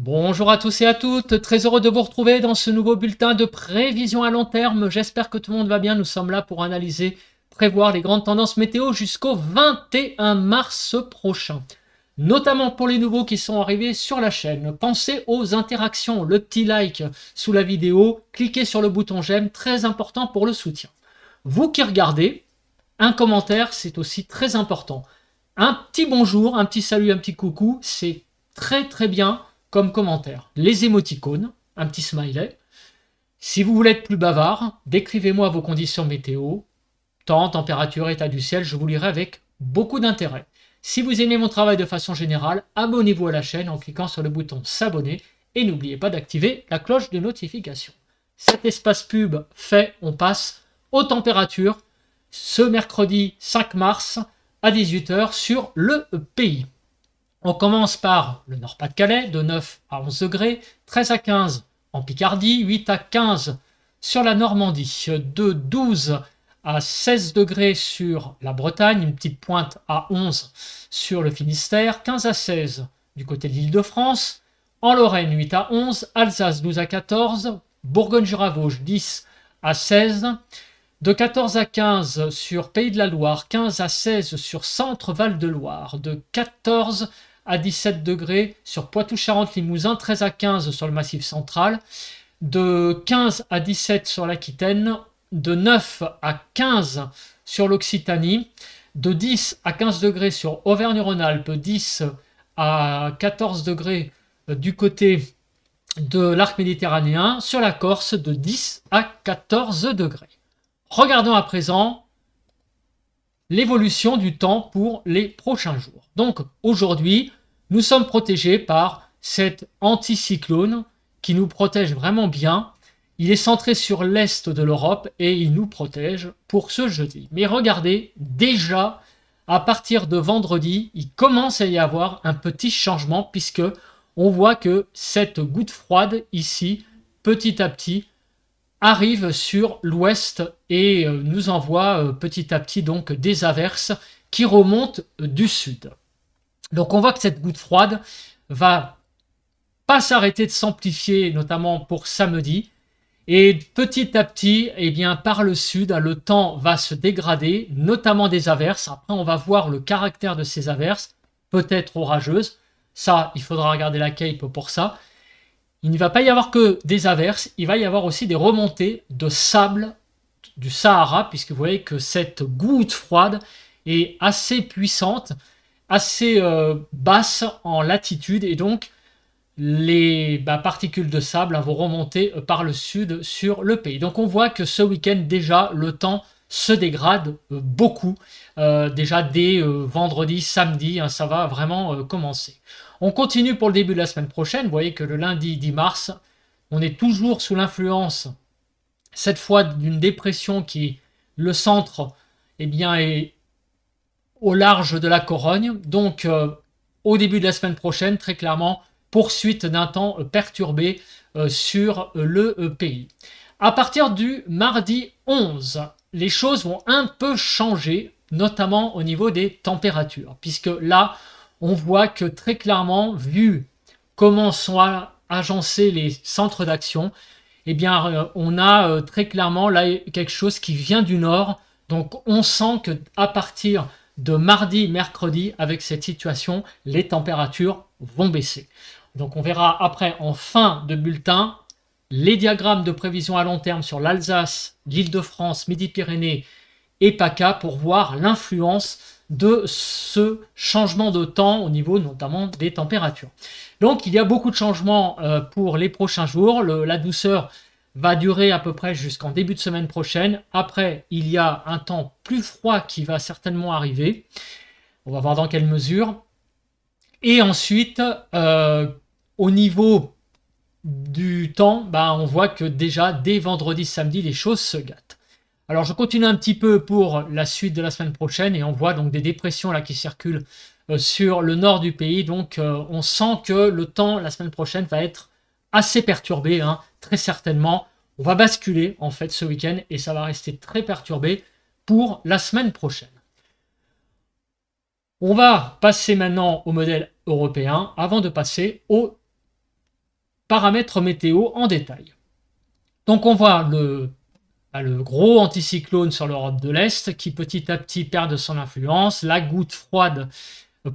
Bonjour à tous et à toutes, très heureux de vous retrouver dans ce nouveau bulletin de prévision à long terme. J'espère que tout le monde va bien, nous sommes là pour analyser, prévoir les grandes tendances météo jusqu'au 21 mars prochain. Notamment pour les nouveaux qui sont arrivés sur la chaîne. Pensez aux interactions, le petit like sous la vidéo, cliquez sur le bouton j'aime, très important pour le soutien. Vous qui regardez, un commentaire c'est aussi très important. Un petit bonjour, un petit salut, un petit coucou, c'est très bien comme commentaire. Les émoticônes, un petit smiley. Si vous voulez être plus bavard, décrivez-moi vos conditions météo, temps, température, état du ciel, je vous lirai avec beaucoup d'intérêt. Si vous aimez mon travail de façon générale, abonnez-vous à la chaîne en cliquant sur le bouton s'abonner et n'oubliez pas d'activer la cloche de notification. Cet espace pub fait, on passe aux températures ce mercredi 5 mars à 18 h sur le pays. On commence par le Nord-Pas-de-Calais, de 9 à 11 degrés, 13 à 15 en Picardie, 8 à 15 sur la Normandie, de 12 à 16 degrés sur la Bretagne, une petite pointe à 11 sur le Finistère, 15 à 16 du côté de l'Île-de-France, en Lorraine 8 à 11, Alsace 12 à 14, Bourgogne-Jura-Vosges 10 à 16, de 14 à 15 sur Pays de la Loire, 15 à 16 sur Centre-Val de Loire, de 14 à 17 degrés sur Poitou-Charentes-Limousin, 13 à 15 sur le Massif central, de 15 à 17 sur l'Aquitaine, de 9 à 15 sur l'Occitanie, de 10 à 15 degrés sur Auvergne-Rhône-Alpes, 10 à 14 degrés du côté de l'arc méditerranéen, sur la Corse de 10 à 14 degrés. Regardons à présent l'évolution du temps pour les prochains jours. Donc aujourd'hui, nous sommes protégés par cet anticyclone qui nous protège vraiment bien. Il est centré sur l'est de l'Europe et il nous protège pour ce jeudi. Mais regardez, déjà à partir de vendredi, il commence à y avoir un petit changement puisque on voit que cette goutte froide ici, petit à petit, arrive sur l'ouest et nous envoie petit à petit donc des averses qui remontent du sud. Donc on voit que cette goutte froide va pas s'arrêter de s'amplifier, notamment pour samedi. Et petit à petit, eh bien, par le sud, le temps va se dégrader, notamment des averses. Après, on va voir le caractère de ces averses, peut-être orageuses. Ça, il faudra regarder la Cape pour ça. Il ne va pas y avoir que des averses, il va y avoir aussi des remontées de sable du Sahara, puisque vous voyez que cette goutte froide est assez puissante, assez basse en latitude, et donc les particules de sable vont remonter par le sud sur le pays. Donc on voit que ce week-end déjà, le temps se dégrade beaucoup. Déjà dès vendredi, samedi, ça va vraiment commencer. On continue pour le début de la semaine prochaine. Vous voyez que le lundi 10 mars, on est toujours sous l'influence, cette fois d'une dépression qui, le centre, eh bien, est au large de la Corogne. Donc, au début de la semaine prochaine, très clairement, poursuite d'un temps perturbé sur le pays. À partir du mardi 11, les choses vont un peu changer, notamment au niveau des températures, puisque là, on voit que très clairement, vu comment sont agencés les centres d'action, eh bien, on a très clairement là quelque chose qui vient du nord. Donc, on sent que à partir de mardi, mercredi, avec cette situation, les températures vont baisser. Donc, on verra après en fin de bulletin les diagrammes de prévision à long terme sur l'Alsace, l'Île-de-France, Midi-Pyrénées et PACA pour voir l'influence de ce changement de temps au niveau notamment des températures. Donc il y a beaucoup de changements pour les prochains jours. La douceur va durer à peu près jusqu'en début de semaine prochaine. Après, il y a un temps plus froid qui va certainement arriver. On va voir dans quelle mesure. Et ensuite, au niveau du temps, on voit que déjà dès vendredi, samedi, les choses se gâtent. Alors je continue un petit peu pour la suite de la semaine prochaine et on voit donc des dépressions là qui circulent sur le nord du pays. Donc on sent que le temps la semaine prochaine va être assez perturbé, très certainement. On va basculer en fait ce week-end et ça va rester très perturbé pour la semaine prochaine. On va passer maintenant au modèle européen avant de passer au paramètres météo en détail. Donc on voit le gros anticyclone sur l'Europe de l'Est qui petit à petit perd de son influence, la goutte froide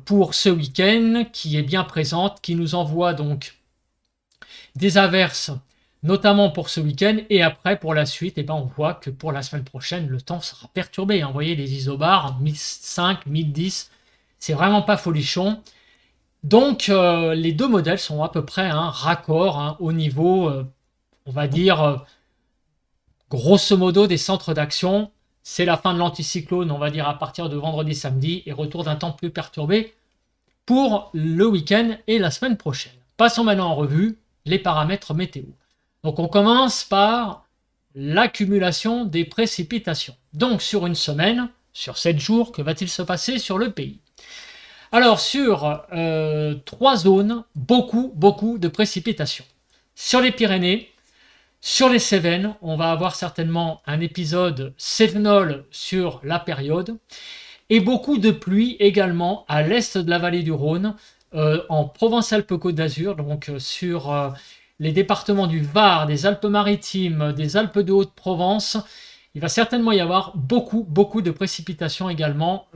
pour ce week-end qui est bien présente, qui nous envoie donc des averses, notamment pour ce week-end, et après pour la suite, on voit que pour la semaine prochaine, le temps sera perturbé. Vous voyez les isobars, 1005, 1010, c'est vraiment pas folichon. Donc les deux modèles sont à peu près raccords au niveau, on va dire, grosso modo des centres d'action. C'est la fin de l'anticyclone, on va dire à partir de vendredi, samedi, et retour d'un temps plus perturbé pour le week-end et la semaine prochaine. Passons maintenant en revue les paramètres météo. Donc on commence par l'accumulation des précipitations. Donc sur une semaine, sur 7 jours, que va-t-il se passer sur le pays? Alors sur 3 zones, beaucoup de précipitations. Sur les Pyrénées, sur les Cévennes, on va avoir certainement un épisode cévenol sur la période, et beaucoup de pluie également à l'est de la vallée du Rhône, en Provence-Alpes-Côte d'Azur, donc sur les départements du Var, des Alpes-Maritimes, des Alpes de Haute-Provence. Il va certainement y avoir beaucoup de précipitations également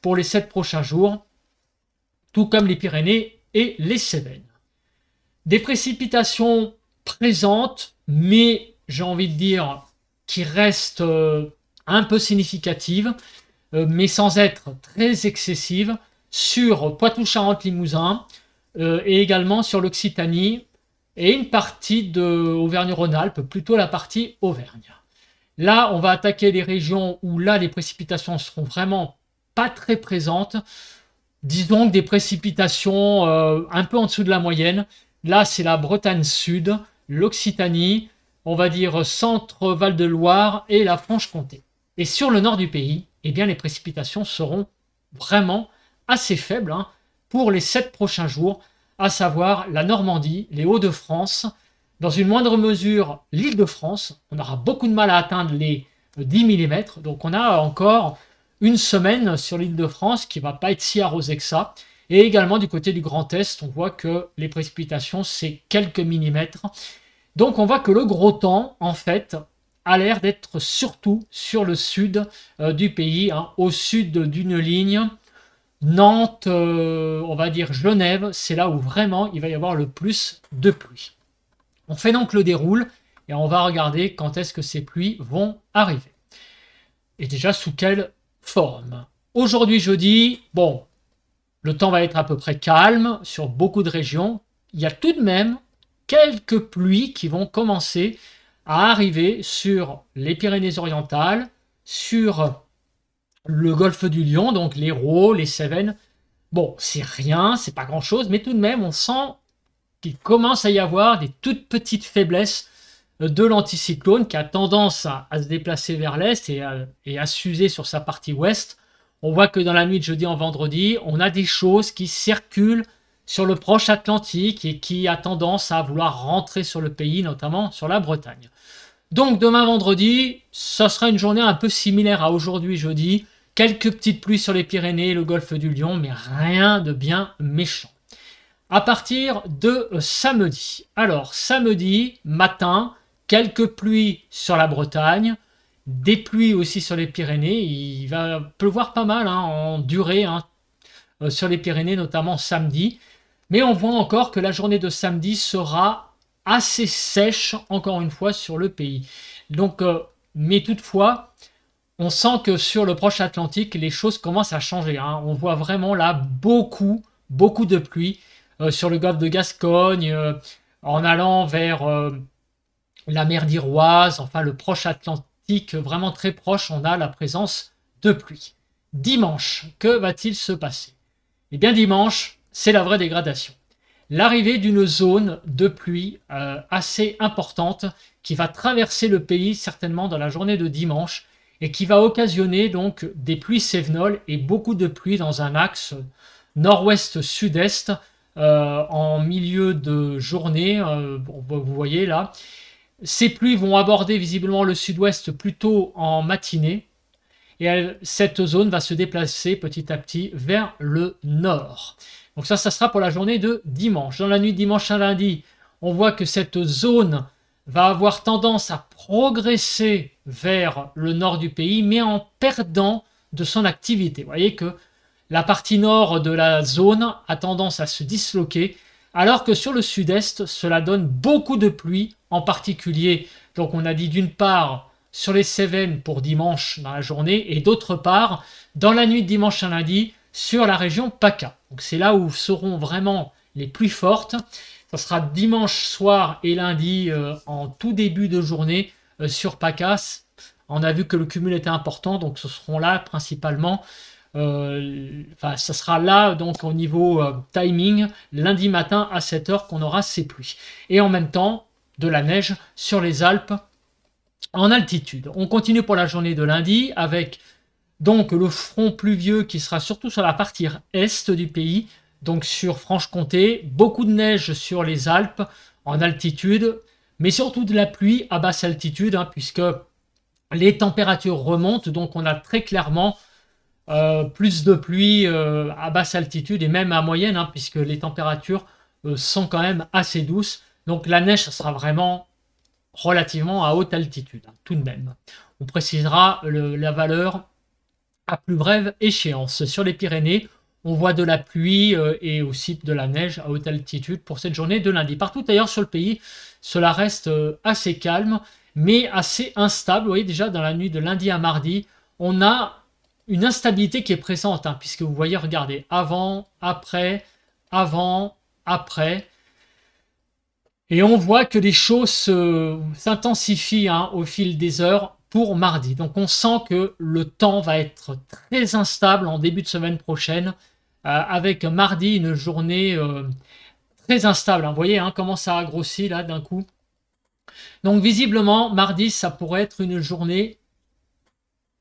pour les 7 prochains jours, tout comme les Pyrénées et les Cévennes. Des précipitations présentes, mais j'ai envie de dire qui restent un peu significatives, mais sans être très excessives, sur Poitou-Charentes-Limousin et également sur l'Occitanie et une partie de Auvergne-Rhône-Alpes, plutôt la partie Auvergne. Là, on va attaquer les régions où là les précipitations seront vraiment pas très présentes. Disons que des précipitations un peu en dessous de la moyenne. Là, c'est la Bretagne Sud, l'Occitanie, on va dire centre Val-de-Loire et la Franche-Comté. Et sur le nord du pays, eh bien, les précipitations seront vraiment assez faibles pour les 7 prochains jours, à savoir la Normandie, les Hauts-de-France, dans une moindre mesure l'Île-de-France. On aura beaucoup de mal à atteindre les 10 mm, donc on a encore une semaine sur l'Île-de-France qui ne va pas être si arrosée que ça. Et également du côté du Grand Est, on voit que les précipitations, c'est quelques millimètres. Donc on voit que le gros temps, en fait, a l'air d'être surtout sur le sud du pays, au sud d'une ligne. Nantes, on va dire Genève, c'est là où vraiment il va y avoir le plus de pluie. On fait donc le déroule et on va regarder quand est-ce que ces pluies vont arriver. Et déjà sous quelle forme. Aujourd'hui jeudi, bon, le temps va être à peu près calme sur beaucoup de régions. Il y a tout de même quelques pluies qui vont commencer à arriver sur les Pyrénées-Orientales, sur le golfe du Lion, donc l'Hérault, les Cévennes. Bon, c'est rien, c'est pas grand-chose, mais tout de même, on sent qu'il commence à y avoir des toutes petites faiblesses de l'anticyclone qui a tendance à se déplacer vers l'est et à s'user sur sa partie ouest. On voit que dans la nuit de jeudi en vendredi, on a des choses qui circulent sur le proche Atlantique et qui a tendance à vouloir rentrer sur le pays, notamment sur la Bretagne. Donc demain vendredi, ça sera une journée un peu similaire à aujourd'hui jeudi. Quelques petites pluies sur les Pyrénées et le golfe du Lion, mais rien de bien méchant. À partir de samedi. Alors samedi matin, quelques pluies sur la Bretagne, des pluies aussi sur les Pyrénées. Il va pleuvoir pas mal en durée sur les Pyrénées, notamment samedi. Mais on voit encore que la journée de samedi sera assez sèche, encore une fois, sur le pays. Donc, mais toutefois, on sent que sur le proche Atlantique, les choses commencent à changer. On voit vraiment là beaucoup de pluie sur le golfe de Gascogne, en allant vers la mer d'Iroise, enfin le proche Atlantique, vraiment très proche, on a la présence de pluie. Dimanche, que va-t-il se passer? Eh bien dimanche, c'est la vraie dégradation. L'arrivée d'une zone de pluie assez importante qui va traverser le pays certainement dans la journée de dimanche et qui va occasionner donc des pluies cévenoles et beaucoup de pluie dans un axe nord-ouest-sud-est en milieu de journée. Vous voyez là, ces pluies vont aborder visiblement le sud-ouest plutôt en matinée cette zone va se déplacer petit à petit vers le nord. Donc ça sera pour la journée de dimanche. Dans la nuit de dimanche à lundi, on voit que cette zone va avoir tendance à progresser vers le nord du pays, mais en perdant de son activité. Vous voyez que la partie nord de la zone a tendance à se disloquer, alors que sur le sud-est, cela donne beaucoup de pluie, en particulier, donc on a dit d'une part sur les Cévennes pour dimanche dans la journée, et d'autre part, dans la nuit de dimanche à lundi, sur la région PACA. Donc c'est là où seront vraiment les pluies fortes. Ça sera dimanche soir et lundi en tout début de journée sur PACA. On a vu que le cumul était important, donc ce seront là principalement. Ça sera là donc au niveau timing, lundi matin à 7 h qu'on aura ces pluies. Et en même temps, de la neige sur les Alpes en altitude. On continue pour la journée de lundi avec donc le front pluvieux qui sera surtout sur la partie est du pays, donc sur Franche-Comté, beaucoup de neige sur les Alpes en altitude, mais surtout de la pluie à basse altitude, puisque les températures remontent, donc on a très clairement plus de pluie à basse altitude et même à moyenne, puisque les températures sont quand même assez douces. Donc la neige, ça sera vraiment relativement à haute altitude, tout de même. On précisera la valeur à plus brève échéance. Sur les Pyrénées, on voit de la pluie et aussi de la neige à haute altitude pour cette journée de lundi. Partout ailleurs sur le pays, cela reste assez calme, mais assez instable. Vous voyez déjà dans la nuit de lundi à mardi, on a une instabilité qui est présente, puisque vous voyez, regardez, avant, après, et on voit que les choses s'intensifient au fil des heures pour mardi. Donc on sent que le temps va être très instable en début de semaine prochaine, avec mardi une journée très instable. Vous voyez comment ça a grossi là d'un coup. Donc visiblement, mardi, ça pourrait être une journée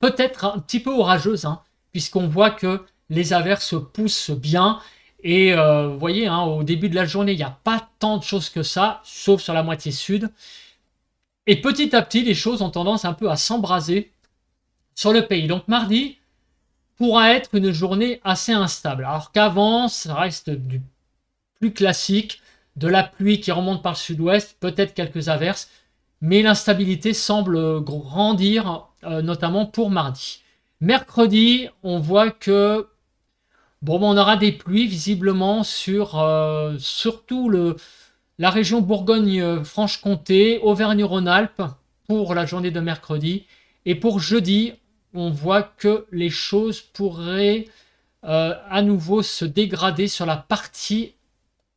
peut-être un petit peu orageuse, puisqu'on voit que les averses poussent bien. Et vous voyez, au début de la journée, il n'y a pas tant de choses que ça, sauf sur la moitié sud. Et petit à petit, les choses ont tendance un peu à s'embraser sur le pays. Donc mardi pourra être une journée assez instable. Alors qu'avant, ça reste du plus classique, de la pluie qui remonte par le sud-ouest, peut-être quelques averses, mais l'instabilité semble grandir, notamment pour mardi. Mercredi, on voit que on aura des pluies visiblement sur surtout la région Bourgogne-Franche-Comté, Auvergne-Rhône-Alpes pour la journée de mercredi. Et pour jeudi, on voit que les choses pourraient à nouveau se dégrader sur la partie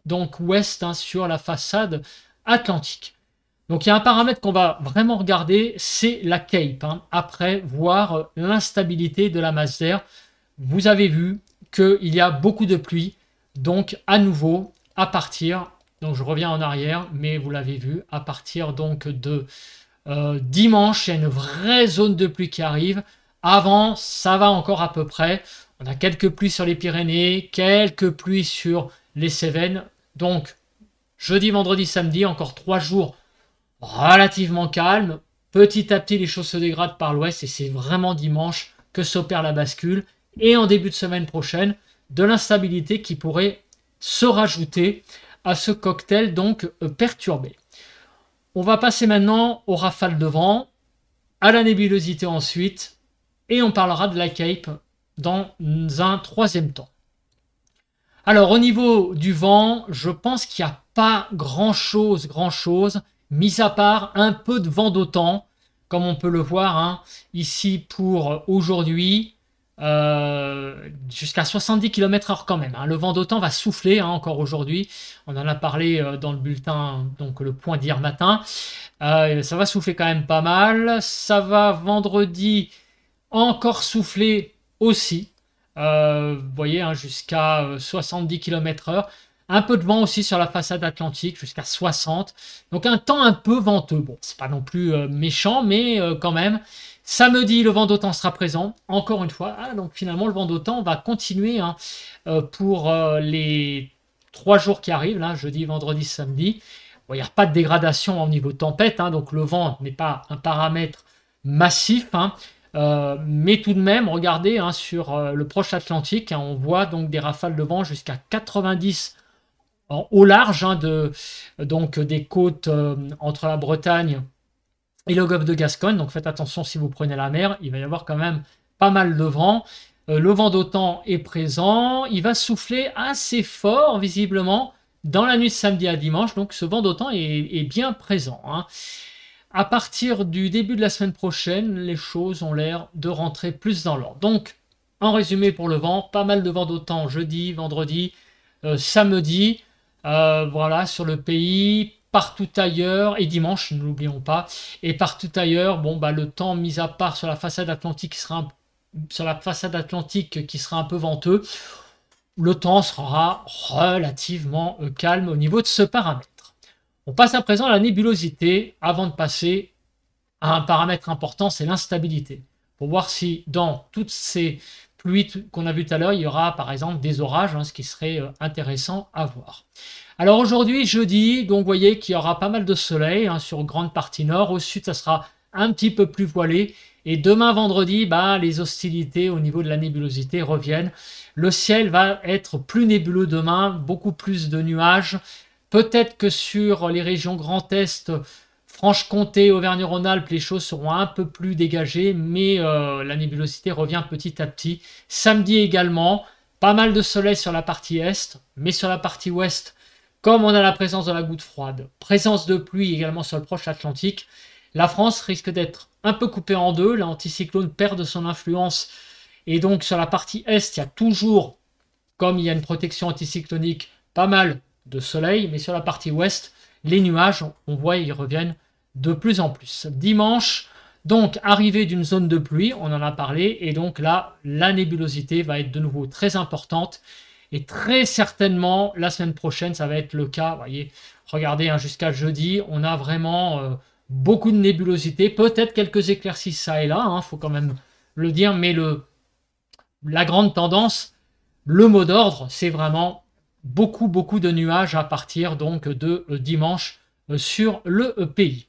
donc ouest, sur la façade atlantique. Donc il y a un paramètre qu'on va vraiment regarder, c'est la Cape. Après, voir l'instabilité de la masse d'air. Vous avez vu qu'il y a beaucoup de pluie. Donc à nouveau, à partir, donc je reviens en arrière, mais vous l'avez vu, à partir donc de dimanche, il y a une vraie zone de pluie qui arrive. Avant, ça va encore à peu près. On a quelques pluies sur les Pyrénées, quelques pluies sur les Cévennes. Donc jeudi, vendredi, samedi, encore 3 jours relativement calmes. Petit à petit, les choses se dégradent par l'ouest et c'est vraiment dimanche que s'opère la bascule. Et en début de semaine prochaine, de l'instabilité qui pourrait se rajouter à ce cocktail donc perturbé. On va passer maintenant aux rafales de vent, à la nébulosité ensuite, et on parlera de la Cape dans un troisième temps. Alors au niveau du vent, je pense qu'il n'y a pas grand-chose, mis à part un peu de vent d'autant, comme on peut le voir ici pour aujourd'hui, jusqu'à 70 km/h quand même. Le vent d'autant va souffler encore aujourd'hui. On en a parlé dans le bulletin, donc le point d'hier matin. Ça va souffler quand même pas mal. Ça va vendredi encore souffler aussi. Vous voyez, jusqu'à 70 km/h. Un peu de vent aussi sur la façade atlantique, jusqu'à 60. Donc un temps un peu venteux. Bon, c'est pas non plus méchant, mais quand même. Samedi, le vent d'autant sera présent, encore une fois. Donc finalement, le vent d'autant va continuer pour les 3 jours qui arrivent, là, jeudi, vendredi, samedi. Bon, il n'y a pas de dégradation au niveau tempête, donc le vent n'est pas un paramètre massif. Mais tout de même, regardez hein, sur le proche Atlantique, hein, on voit donc des rafales de vent jusqu'à 90 au large hein, donc des côtes entre la Bretagne et le golfe de Gascogne. Donc faites attention si vous prenez la mer, il va y avoir quand même pas mal de vent. Le vent d'OTAN est présent, il va souffler assez fort visiblement dans la nuit de samedi à dimanche, donc ce vent d'OTAN est bien présent. Hein. À partir du début de la semaine prochaine, les choses ont l'air de rentrer plus dans l'ordre. Donc, en résumé pour le vent, pas mal de vent d'OTAN jeudi, vendredi, samedi, voilà, sur le pays, partout ailleurs, et dimanche, ne l'oublions pas, et partout ailleurs, bon, bah, le temps mis à part sur la façade atlantique qui sera un peu venteux, le temps sera relativement calme au niveau de ce paramètre. On passe à présent à la nébulosité avant de passer à un paramètre important, c'est l'instabilité. Pour voir si dans toutes ces pluies qu'on a vues tout à l'heure, il y aura par exemple des orages, hein, ce qui serait intéressant à voir. Alors aujourd'hui, jeudi, donc vous voyez qu'il y aura pas mal de soleil hein, sur une grande partie nord. Au sud, ça sera un petit peu plus voilé. Et demain, vendredi, bah, les hostilités au niveau de la nébulosité reviennent. Le ciel va être plus nébuleux demain, beaucoup plus de nuages. Peut-être que sur les régions Grand Est, Franche-Comté, Auvergne-Rhône-Alpes, les choses seront un peu plus dégagées, mais la nébulosité revient petit à petit. Samedi également, pas mal de soleil sur la partie est, mais sur la partie ouest, comme on a la présence de la goutte froide, présence de pluie également sur le proche Atlantique, la France risque d'être un peu coupée en deux. L'anticyclone perd de son influence et donc sur la partie est, il y a toujours, comme il y a une protection anticyclonique, pas mal de soleil, mais sur la partie ouest, les nuages, on voit, ils reviennent de plus en plus. Dimanche, donc arrivée d'une zone de pluie, on en a parlé, et donc là, la nébulosité va être de nouveau très importante. Et très certainement, la semaine prochaine, ça va être le cas. Vous voyez, regardez, hein, jusqu'à jeudi, on a vraiment beaucoup de nébulosité. Peut-être quelques éclaircies ça et là, hein, faut quand même le dire. Mais la grande tendance, le mot d'ordre, c'est vraiment beaucoup de nuages à partir donc de dimanche sur le pays.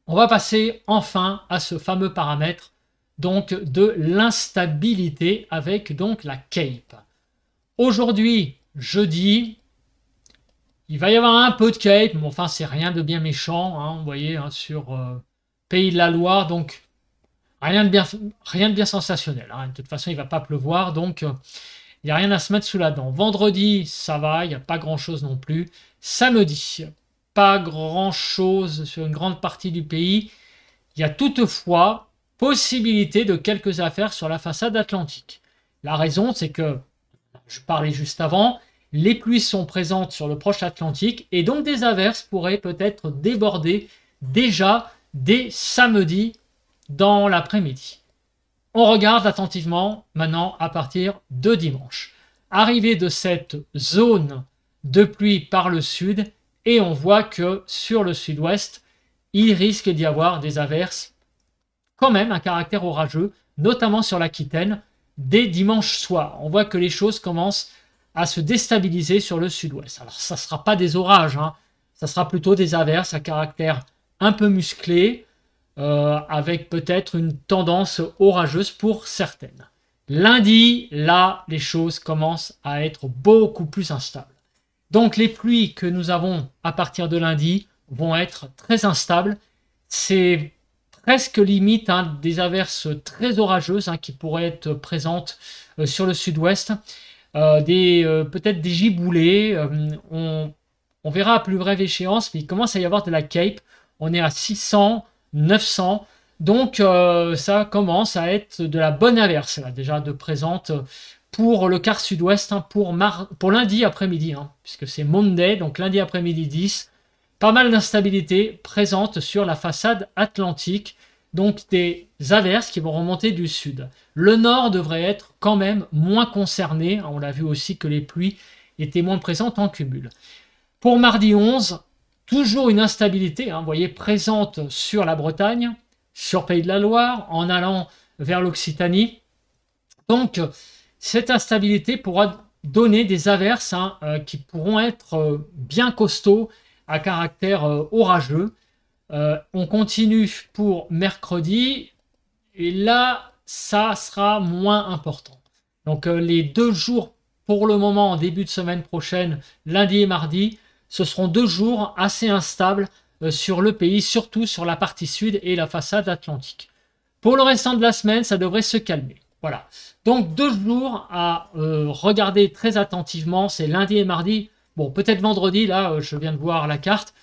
On va passer enfin à ce fameux paramètre donc de l'instabilité avec donc la CAPE. Aujourd'hui, jeudi, il va y avoir un peu de CAPE, mais enfin c'est rien de bien méchant, hein, vous voyez, hein, sur Pays de la Loire, donc rien de bien sensationnel. Hein. De toute façon, il ne va pas pleuvoir, donc il n'y a rien à se mettre sous la dent. Vendredi, ça va, il n'y a pas grand-chose non plus. Samedi, pas grand-chose sur une grande partie du pays. Il y a toutefois possibilité de quelques affaires sur la façade atlantique. La raison, c'est que, je parlais juste avant, les pluies sont présentes sur le proche Atlantique et donc des averses pourraient peut-être déborder déjà dès samedi dans l'après-midi. On regarde attentivement maintenant à partir de dimanche. Arrivée de cette zone de pluie par le sud et on voit que sur le sud-ouest, il risque d'y avoir des averses, quand même un caractère orageux, notamment sur l'Aquitaine, dès dimanche soir. On voit que les choses commencent à se déstabiliser sur le sud-ouest. Alors ça ne sera pas des orages, hein. Ça sera plutôt des averses à caractère un peu musclé, avec peut-être une tendance orageuse pour certaines. Lundi, là, les choses commencent à être beaucoup plus instables. Donc les pluies que nous avons à partir de lundi vont être très instables. C'est presque limite hein, des averses très orageuses hein, qui pourraient être présentes sur le sud-ouest. Peut-être des giboulées. On verra à plus brève échéance, mais il commence à y avoir de la CAPE. On est à 600, 900. Donc ça commence à être de la bonne averse là, déjà de présente pour le quart sud-ouest hein, pour lundi après-midi, hein, puisque c'est Monday, donc lundi après-midi 10. Pas mal d'instabilité présente sur la façade atlantique, donc des averses qui vont remonter du sud. Le nord devrait être quand même moins concerné, on l'a vu aussi que les pluies étaient moins présentes en cumul. Pour mardi 11, toujours une instabilité, hein, vous voyez, présente sur la Bretagne, sur Pays de la Loire, en allant vers l'Occitanie. Donc, cette instabilité pourra donner des averses hein, qui pourront être bien costauds à caractère orageux. On continue pour mercredi Et là, ça sera moins important. Donc les 2 jours pour le moment en début de semaine prochaine, lundi et mardi, ce seront 2 jours assez instables sur le pays, surtout sur la partie sud et la façade atlantique. Pour le restant de la semaine, ça devrait se calmer. Voilà. Donc 2 jours à regarder très attentivement, c'est lundi et mardi. Bon, peut-être vendredi, là, je viens de voir la carte.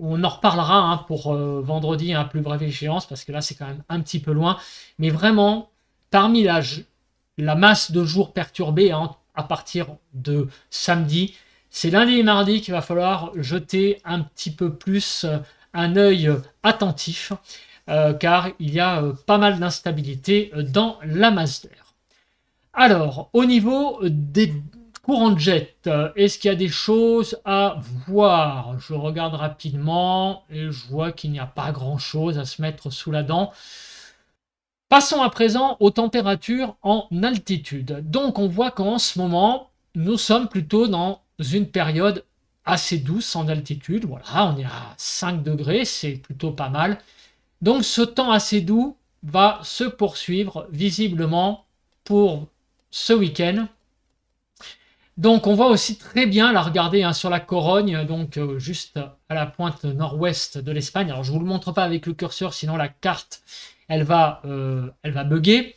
On en reparlera hein, pour vendredi à plus brève échéance, parce que là, c'est quand même un petit peu loin. Mais vraiment, parmi la masse de jours perturbés hein, à partir de samedi, c'est lundi et mardi qu'il va falloir jeter un petit peu plus un œil attentif, car il y a pas mal d'instabilité dans la masse d'air. Alors, au niveau des courant de jet, est-ce qu'il y a des choses à voir? Je regarde rapidement et je vois qu'il n'y a pas grand-chose à se mettre sous la dent. Passons à présent aux températures en altitude. Donc on voit qu'en ce moment, nous sommes plutôt dans une période assez douce en altitude. Voilà, on est à 5 degrés, c'est plutôt pas mal. Donc ce temps assez doux va se poursuivre visiblement pour ce week-end. Donc on voit aussi très bien la regarder hein, sur la Corogne, donc juste à la pointe nord-ouest de l'Espagne. Alors je ne vous le montre pas avec le curseur, sinon la carte elle va bugger.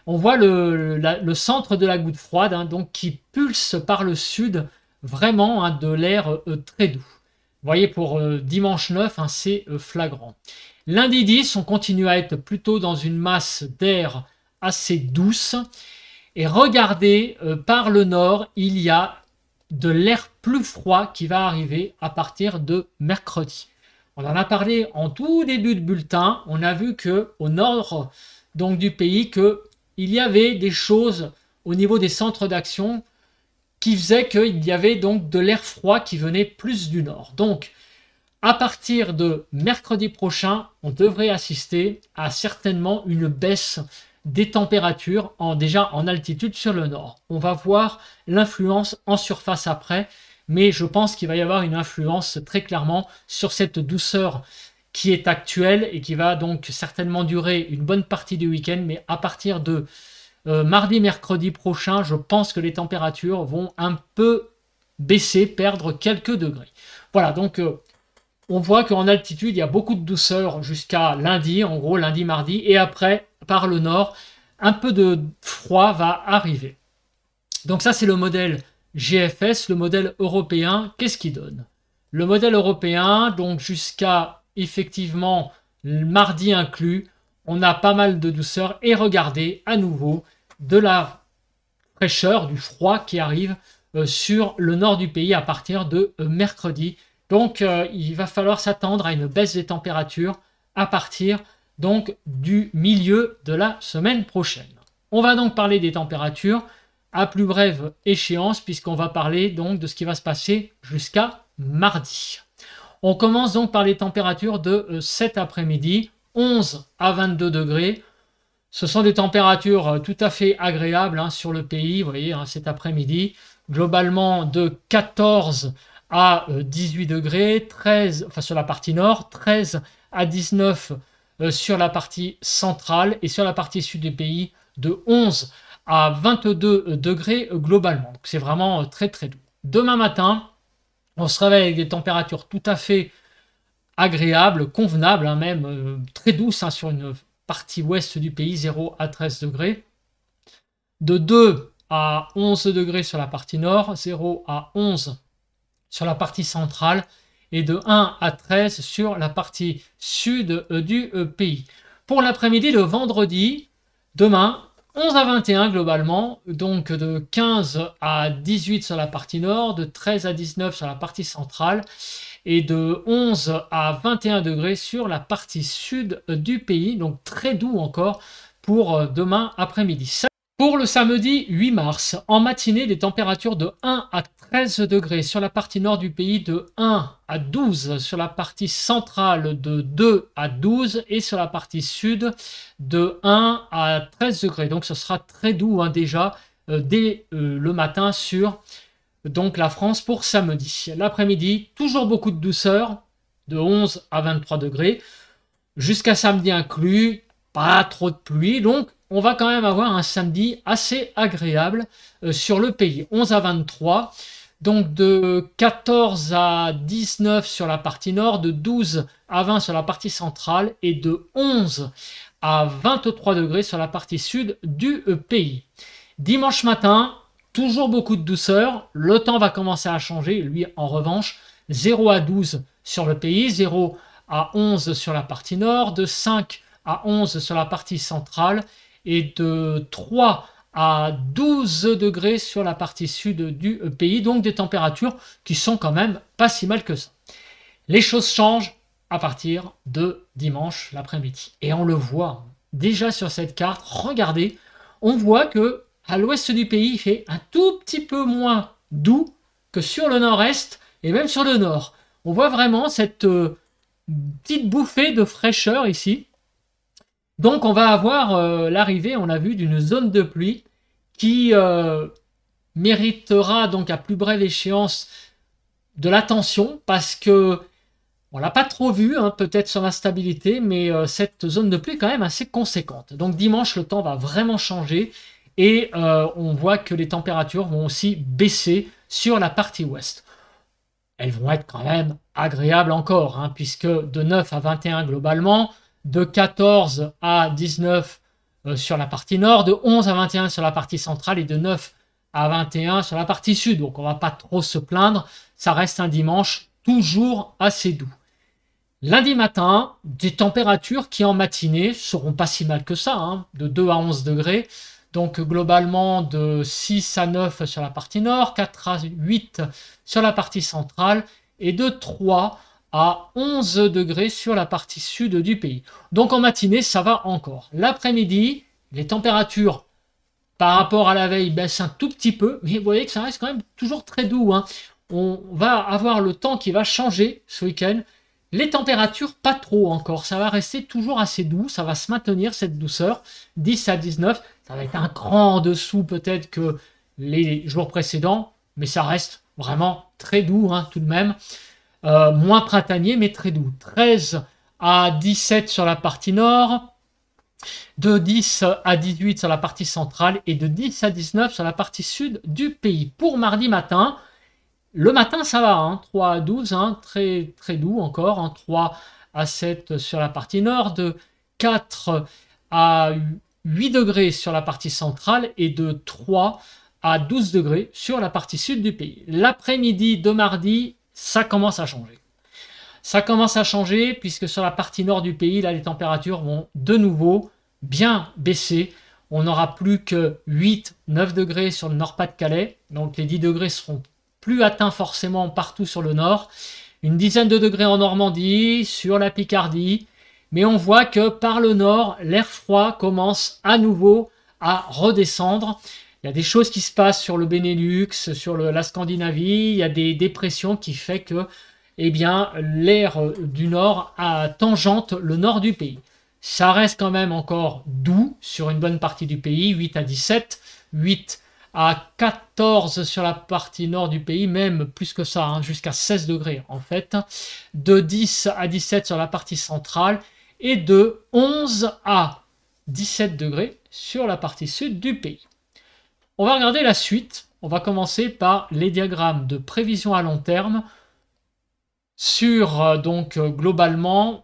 On voit le centre de la goutte froide hein, donc qui pulse par le sud, vraiment hein, de l'air très doux. Vous voyez pour dimanche 9, hein, c'est flagrant. Lundi 10, on continue à être plutôt dans une masse d'air assez douce. Et regardez, par le nord, il y a de l'air plus froid qui va arriver à partir de mercredi. On en a parlé en tout début de bulletin. On a vu qu'au nord donc, du pays, qu'il y avait des choses au niveau des centres d'action qui faisaient qu'il y avait donc de l'air froid qui venait plus du nord. Donc, à partir de mercredi prochain, on devrait assister à certainement une baisse des températures déjà en altitude sur le nord. On va voir l'influence en surface après, mais je pense qu'il va y avoir une influence très clairement sur cette douceur qui est actuelle et qui va donc certainement durer une bonne partie du week-end, mais à partir de mardi, mercredi prochain, je pense que les températures vont un peu baisser, perdre quelques degrés. Voilà, donc on voit qu'en altitude, il y a beaucoup de douceur jusqu'à lundi, en gros lundi, mardi, et après, par le nord, un peu de froid va arriver. Donc ça, c'est le modèle GFS, le modèle européen. Qu'est-ce qu'il donne? Le modèle européen, donc jusqu'à effectivement mardi inclus, on a pas mal de douceur, et regardez à nouveau de la fraîcheur, du froid qui arrive sur le nord du pays à partir de mercredi. Donc, il va falloir s'attendre à une baisse des températures à partir donc, du milieu de la semaine prochaine. On va donc parler des températures à plus brève échéance, puisqu'on va parler donc de ce qui va se passer jusqu'à mardi. On commence donc par les températures de cet après-midi, 11 à 22 degrés. Ce sont des températures tout à fait agréables hein, sur le pays, vous voyez, hein, cet après-midi. Globalement de 14 à 18 degrés, 13 enfin sur la partie nord, 13 à 19 sur la partie centrale et sur la partie sud du pays de 11 à 22 degrés globalement. Donc c'est vraiment très très doux. Demain matin, on se réveille avec des températures tout à fait agréables, convenables, hein, même très douces hein, sur une partie ouest du pays, 0 à 13 degrés. De 2 à 11 degrés sur la partie nord, 0 à 11 sur la partie centrale et de 1 à 13 sur la partie sud du pays. Pour l'après-midi de vendredi, demain, 11 à 21 globalement, donc de 15 à 18 sur la partie nord, de 13 à 19 sur la partie centrale et de 11 à 21 degrés sur la partie sud du pays, donc très doux encore pour demain après-midi. Pour le samedi 8 mars, en matinée, des températures de 1 à 13 degrés sur la partie nord du pays, de 1 à 12 sur la partie centrale, de 2 à 12 et sur la partie sud de 1 à 13 degrés. Donc ce sera très doux hein, déjà dès le matin sur donc, la France pour samedi. L'après-midi, toujours beaucoup de douceur, de 11 à 23 degrés, jusqu'à samedi inclus. pas trop de pluie, donc on va quand même avoir un samedi assez agréable sur le pays. 11 à 23, donc de 14 à 19 sur la partie nord, de 12 à 20 sur la partie centrale et de 11 à 23 degrés sur la partie sud du pays. Dimanche matin, toujours beaucoup de douceur, le temps va commencer à changer, lui en revanche, 0 à 12 sur le pays, 0 à 11 sur la partie nord, de 5 à 11 sur la partie centrale et de 3 à 12 degrés sur la partie sud du pays, donc des températures qui sont quand même pas si mal que ça. Les choses changent à partir de dimanche l'après-midi. Et on le voit déjà sur cette carte, regardez, on voit que à l'ouest du pays, il fait un tout petit peu moins doux que sur le nord-est et même sur le nord. On voit vraiment cette petite bouffée de fraîcheur ici. Donc on va avoir l'arrivée, on a vu, d'une zone de pluie qui méritera donc à plus brève échéance de l'attention parce que on l'a pas trop vu, hein, peut-être sur la stabilité, mais cette zone de pluie est quand même assez conséquente. Donc dimanche, le temps va vraiment changer et on voit que les températures vont aussi baisser sur la partie ouest. Elles vont être quand même agréables encore, hein, puisque de 9 à 21 globalement, de 14 à 19 sur la partie nord, de 11 à 21 sur la partie centrale et de 9 à 21 sur la partie sud. Donc on va pas trop se plaindre, ça reste un dimanche toujours assez doux. Lundi matin, des températures qui en matinée seront pas si mal que ça, hein, de 2 à 11 degrés. Donc globalement de 6 à 9 sur la partie nord, 4 à 8 sur la partie centrale et de 3 à 11 degrés sur la partie sud du pays. Donc en matinée, ça va encore. L'après-midi, les températures par rapport à la veille baissent un tout petit peu, mais vous voyez que ça reste quand même toujours très doux, hein. On va avoir le temps qui va changer ce week-end. Les températures, pas trop encore. Ça va rester toujours assez doux. Ça va se maintenir, cette douceur. 10 à 19. Ça va être un cran en dessous peut-être que les jours précédents. Mais ça reste vraiment très doux, hein, tout de même. Moins printanier, mais très doux. 13 à 17 sur la partie nord. De 10 à 18 sur la partie centrale. Et de 10 à 19 sur la partie sud du pays. Pour mardi matin... Le matin, ça va, hein, 3 à 12, hein, très, très doux encore, hein, 3 à 7 sur la partie nord, de 4 à 8 degrés sur la partie centrale et de 3 à 12 degrés sur la partie sud du pays. L'après-midi de mardi, ça commence à changer. Ça commence à changer puisque sur la partie nord du pays, là, les températures vont de nouveau bien baisser. On n'aura plus que 8-9 degrés sur le Nord-Pas-de-Calais, donc les 10 degrés seront plus atteint forcément partout sur le nord, une dizaine de degrés en Normandie, sur la Picardie, mais on voit que par le nord, l'air froid commence à nouveau à redescendre. Il y a des choses qui se passent sur le Benelux, sur la Scandinavie, il y a des dépressions qui fait que eh bien, l'air du nord tangente le nord du pays. Ça reste quand même encore doux sur une bonne partie du pays, 8 à 17, 8 à 14 sur la partie nord du pays, même plus que ça, hein, jusqu'à 16 degrés en fait, de 10 à 17 sur la partie centrale et de 11 à 17 degrés sur la partie sud du pays. On va regarder la suite. On va commencer par les diagrammes de prévision à long terme sur donc globalement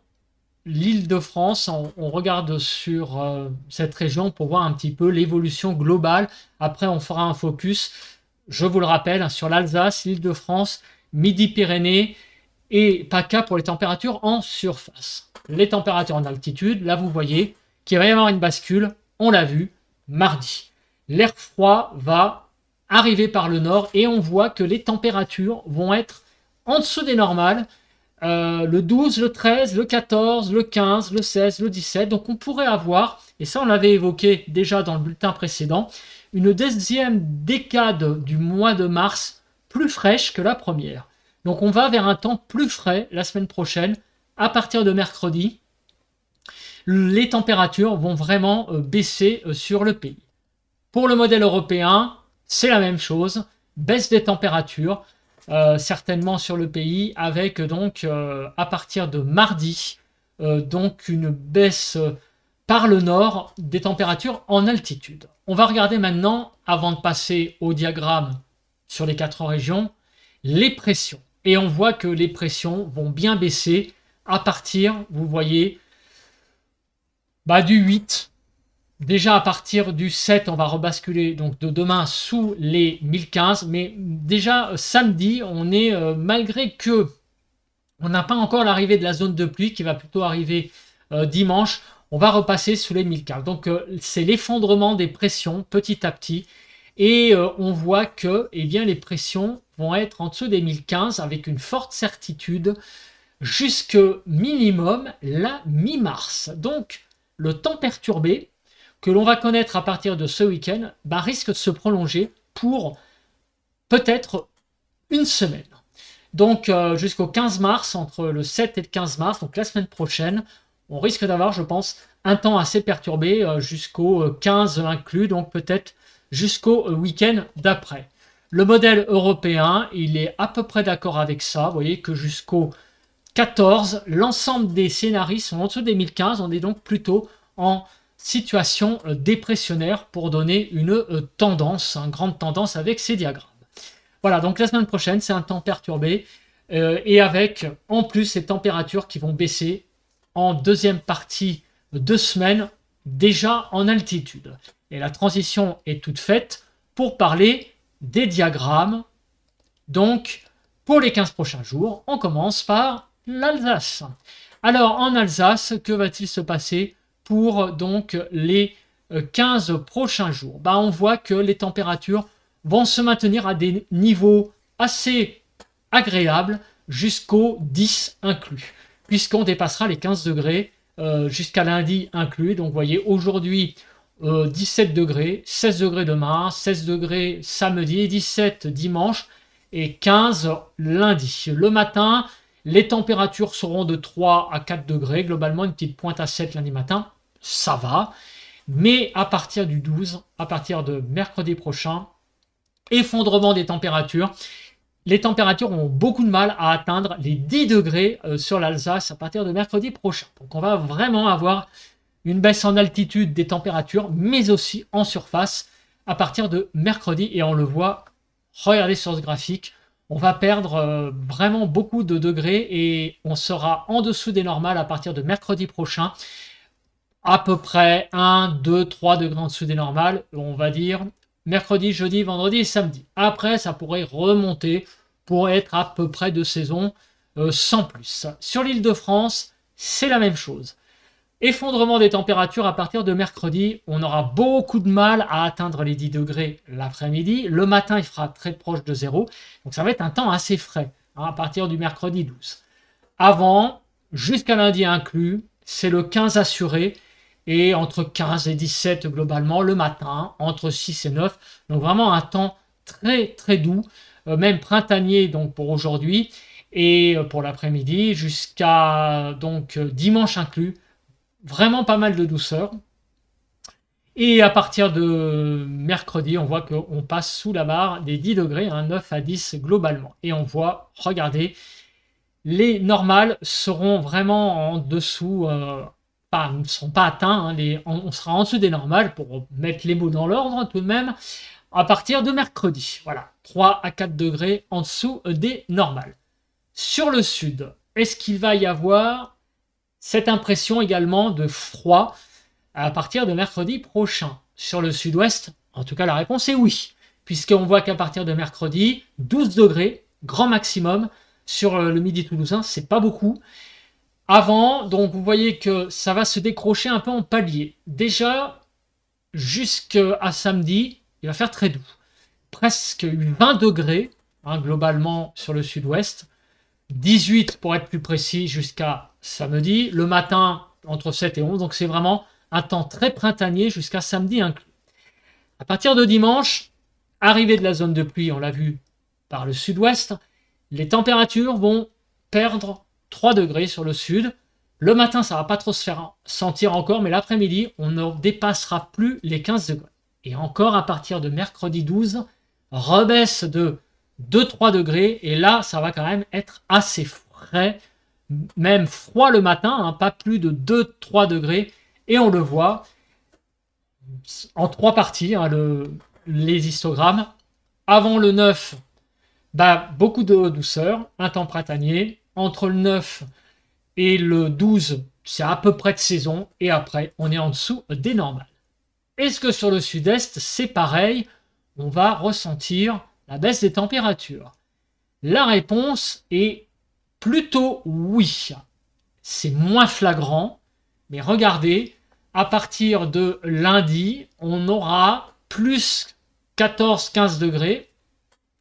l'Île-de-France. On regarde sur cette région pour voir un petit peu l'évolution globale. Après, on fera un focus, je vous le rappelle, hein, sur l'Alsace, l'Île-de-France, Midi-Pyrénées et PACA pour les températures en surface. Les températures en altitude, là vous voyez qu'il va y avoir une bascule, on l'a vu, mardi. L'air froid va arriver par le nord et on voit que les températures vont être en dessous des normales. Le 12, le 13, le 14, le 15, le 16, le 17. Donc on pourrait avoir, et ça on l'avait évoqué déjà dans le bulletin précédent, une deuxième décade du mois de mars plus fraîche que la première. Donc on va vers un temps plus frais la semaine prochaine. À partir de mercredi, les températures vont vraiment baisser sur le pays. Pour le modèle européen, c'est la même chose. Baisse des températures. Certainement sur le pays, avec donc à partir de mardi, donc une baisse par le nord des températures en altitude. On va regarder maintenant, avant de passer au diagramme sur les 4 régions, les pressions. Et on voit que les pressions vont bien baisser à partir, vous voyez, du 8. Déjà à partir du 7, on va rebasculer donc de demain sous les 1015. Mais déjà samedi, on est, malgré que on n'a pas encore l'arrivée de la zone de pluie qui va plutôt arriver dimanche, on va repasser sous les 1015. Donc c'est l'effondrement des pressions petit à petit. Et on voit que les pressions vont être en dessous des 1015 avec une forte certitude jusque minimum la mi-mars. Donc le temps perturbé que l'on va connaître à partir de ce week-end risque de se prolonger pour peut-être une semaine. Donc jusqu'au 15 mars, entre le 7 et le 15 mars, donc la semaine prochaine, on risque d'avoir, je pense, un temps assez perturbé jusqu'au 15 inclus, donc peut-être jusqu'au week-end d'après. Le modèle européen, il est à peu près d'accord avec ça. Vous voyez que jusqu'au 14, l'ensemble des scénarios sont en dessous des 1015. On est donc plutôt en situation dépressionnaire pour donner une tendance, une grande tendance avec ces diagrammes. Voilà, donc la semaine prochaine, c'est un temps perturbé et avec en plus ces températures qui vont baisser en deuxième partie de semaine, déjà en altitude. Et la transition est toute faite pour parler des diagrammes. Donc, pour les 15 prochains jours, on commence par l'Alsace. Alors, en Alsace, que va-t-il se passer pour donc les 15 prochains jours? On voit que les températures vont se maintenir à des niveaux assez agréables jusqu'au 10 inclus, puisqu'on dépassera les 15 degrés jusqu'à lundi inclus. Donc, vous voyez, aujourd'hui, 17 degrés, 16 degrés demain, 16 degrés samedi, 17 dimanche et 15 lundi. Le matin, les températures seront de 3 à 4 degrés. Globalement, une petite pointe à 7 lundi matin, ça va. Mais à partir du 12, à partir de mercredi prochain, effondrement des températures. Les températures ont beaucoup de mal à atteindre les 10 degrés sur l'Alsace à partir de mercredi prochain. Donc on va vraiment avoir une baisse en altitude des températures, mais aussi en surface à partir de mercredi. Et on le voit, regardez sur ce graphique, on va perdre vraiment beaucoup de degrés et on sera en dessous des normales à partir de mercredi prochain. À peu près 1, 2, 3 degrés en dessous des normales, on va dire mercredi, jeudi, vendredi et samedi. Après, ça pourrait remonter pour être à peu près de saison sans plus. Sur l'Île-de-France, c'est la même chose. Effondrement des températures à partir de mercredi. On aura beaucoup de mal à atteindre les 10 degrés l'après-midi. Le matin, il fera très proche de 0. Donc ça va être un temps assez frais à partir du mercredi 12. Avant, jusqu'à lundi inclus, c'est le 15 assuré. Et entre 15 et 17 globalement le matin, entre 6 et 9. Donc vraiment un temps très très doux, même printanier donc pour aujourd'hui et pour l'après-midi jusqu'à donc dimanche inclus. Vraiment pas mal de douceur. Et à partir de mercredi, on voit qu'on passe sous la barre des 10 degrés, 9 à 10 globalement. Et on voit, regardez, les normales seront vraiment en dessous, ne seront pas atteints, on sera en dessous des normales, pour mettre les mots dans l'ordre tout de même, à partir de mercredi. Voilà, 3 à 4 degrés en dessous des normales. Sur le sud, est-ce qu'il va y avoir cette impression également de froid à partir de mercredi prochain? Sur le sud-ouest, en tout cas la réponse est oui, puisqu'on voit qu'à partir de mercredi, 12 degrés, grand maximum, sur le midi toulousain, c'est pas beaucoup. Avant, donc vous voyez que ça va se décrocher un peu en palier. Déjà, jusqu'à samedi, il va faire très doux. Presque 20 degrés, globalement sur le sud-ouest. 18 pour être plus précis jusqu'à samedi. Le matin, entre 7 et 11. Donc c'est vraiment un temps très printanier jusqu'à samedi inclus. À partir de dimanche, arrivée de la zone de pluie, on l'a vu par le sud-ouest, les températures vont perdre 3 degrés sur le sud. Le matin, ça ne va pas trop se faire sentir encore, mais l'après-midi, on ne dépassera plus les 15 degrés. Et encore à partir de mercredi 12, rebaisse de 2-3 degrés. Et là, ça va quand même être assez frais, même froid le matin, pas plus de 2-3 degrés. Et on le voit en 3 parties, hein, les histogrammes. Avant le 9, bah, beaucoup de douceur, un temps printanier. Entre le 9 et le 12, c'est à peu près de saison. Et après, on est en dessous des normales. Est-ce que sur le sud-est, c'est pareil? On va ressentir la baisse des températures. La réponse est plutôt oui. C'est moins flagrant, mais regardez, à partir de lundi, on aura plus 14-15 degrés.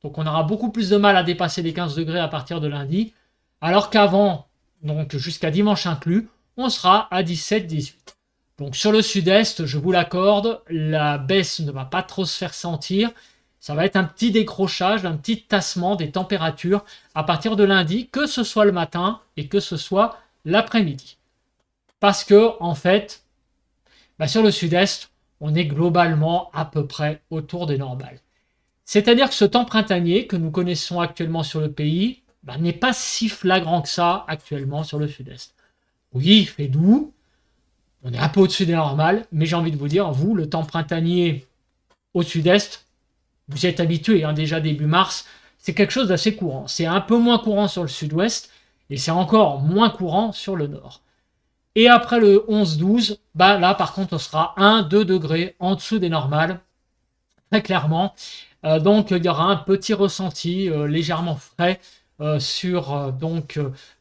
Donc on aura beaucoup plus de mal à dépasser les 15 degrés à partir de lundi, alors qu'avant, donc jusqu'à dimanche inclus, on sera à 17-18. Donc sur le sud-est, je vous l'accorde, la baisse ne va pas trop se faire sentir. Ça va être un petit décrochage, un petit tassement des températures à partir de lundi, que ce soit le matin et que ce soit l'après-midi. Parce que, en fait, bah sur le sud-est, on est globalement à peu près autour des normales. C'est-à-dire que ce temps printanier que nous connaissons actuellement sur le pays bah, n'est pas si flagrant que ça actuellement sur le sud-est. Oui, il fait doux, on est un peu au-dessus des normales, mais j'ai envie de vous dire, vous, le temps printanier au sud-est, vous êtes habitué, hein, déjà début mars, c'est quelque chose d'assez courant. C'est un peu moins courant sur le sud-ouest, et c'est encore moins courant sur le nord. Et après le 11-12, bah là par contre on sera 1-2 degrés en dessous des normales, très clairement. Donc il y aura un petit ressenti légèrement frais sur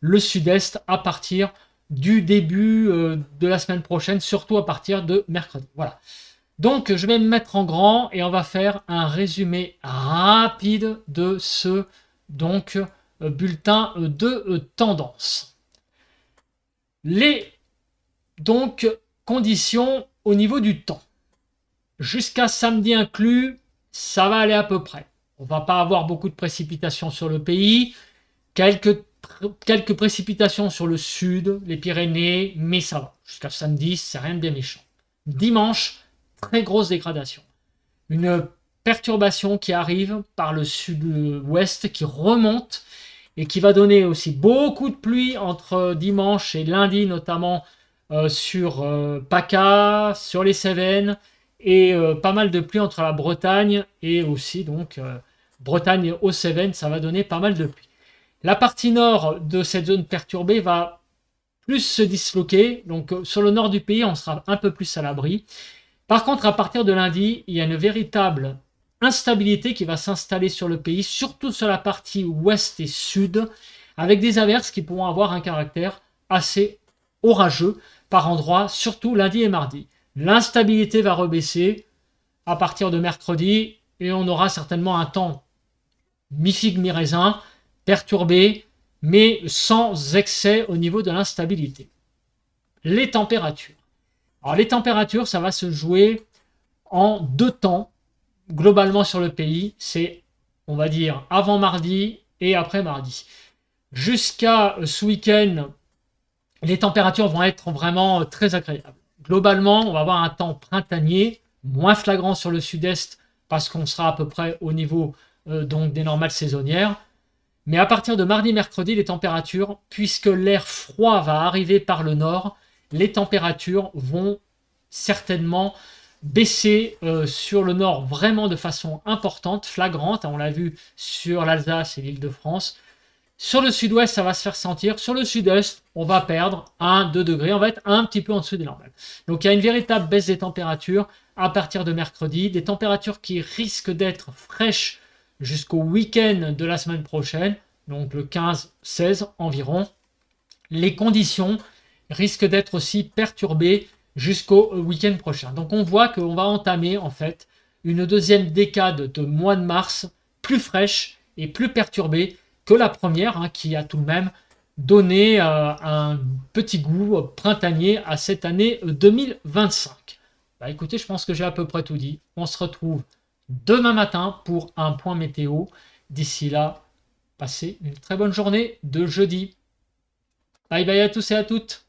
le sud-est à partir du début de la semaine prochaine, surtout à partir de mercredi. Voilà. Donc je vais me mettre en grand et on va faire un résumé rapide de ce bulletin de tendance. Les conditions au niveau du temps. Jusqu'à samedi inclus, ça va aller à peu près. On va pas avoir beaucoup de précipitations sur le pays. Quelques précipitations sur le sud, les Pyrénées, mais ça va. Jusqu'à samedi, c'est rien de bien méchant. Dimanche, très grosse dégradation. Une perturbation qui arrive par le sud-ouest, qui remonte et qui va donner aussi beaucoup de pluie entre dimanche et lundi, notamment sur PACA, sur les Cévennes, et pas mal de pluie entre la Bretagne et aussi Bretagne aux Cévennes, ça va donner pas mal de pluie. La partie nord de cette zone perturbée va plus se disloquer, donc sur le nord du pays, on sera un peu plus à l'abri. Par contre, à partir de lundi, il y a une véritable instabilité qui va s'installer sur le pays, surtout sur la partie ouest et sud, avec des averses qui pourront avoir un caractère assez orageux par endroits, surtout lundi et mardi. L'instabilité va rebaisser à partir de mercredi et on aura certainement un temps mi-figue, mi-raisin, perturbé, mais sans excès au niveau de l'instabilité. Les températures. Alors les températures, ça va se jouer en 2 temps, globalement sur le pays. C'est, on va dire, avant mardi et après mardi. Jusqu'à ce week-end, les températures vont être vraiment très agréables. Globalement, on va avoir un temps printanier, moins flagrant sur le sud-est, parce qu'on sera à peu près au niveau des normales saisonnières. Mais à partir de mardi, mercredi, les températures, puisque l'air froid va arriver par le nord, les températures vont certainement baisser sur le nord vraiment de façon importante, flagrante. On l'a vu sur l'Alsace et l'Île-de-France. Sur le sud-ouest, ça va se faire sentir. Sur le sud-est, on va perdre 1-2 degrés. On va être un petit peu en dessous des normales. Donc il y a une véritable baisse des températures à partir de mercredi. Des températures qui risquent d'être fraîches jusqu'au week-end de la semaine prochaine, donc le 15-16 environ. Les conditions risquent d'être aussi perturbées jusqu'au week-end prochain. Donc on voit qu'on va entamer en fait une deuxième décade de mois de mars plus fraîche et plus perturbée que la première, qui a tout de même donné un petit goût printanier à cette année 2025. Bah, écoutez, je pense que j'ai à peu près tout dit. On se retrouve demain matin pour un point météo. D'ici là, passez une très bonne journée de jeudi. Bye bye à tous et à toutes.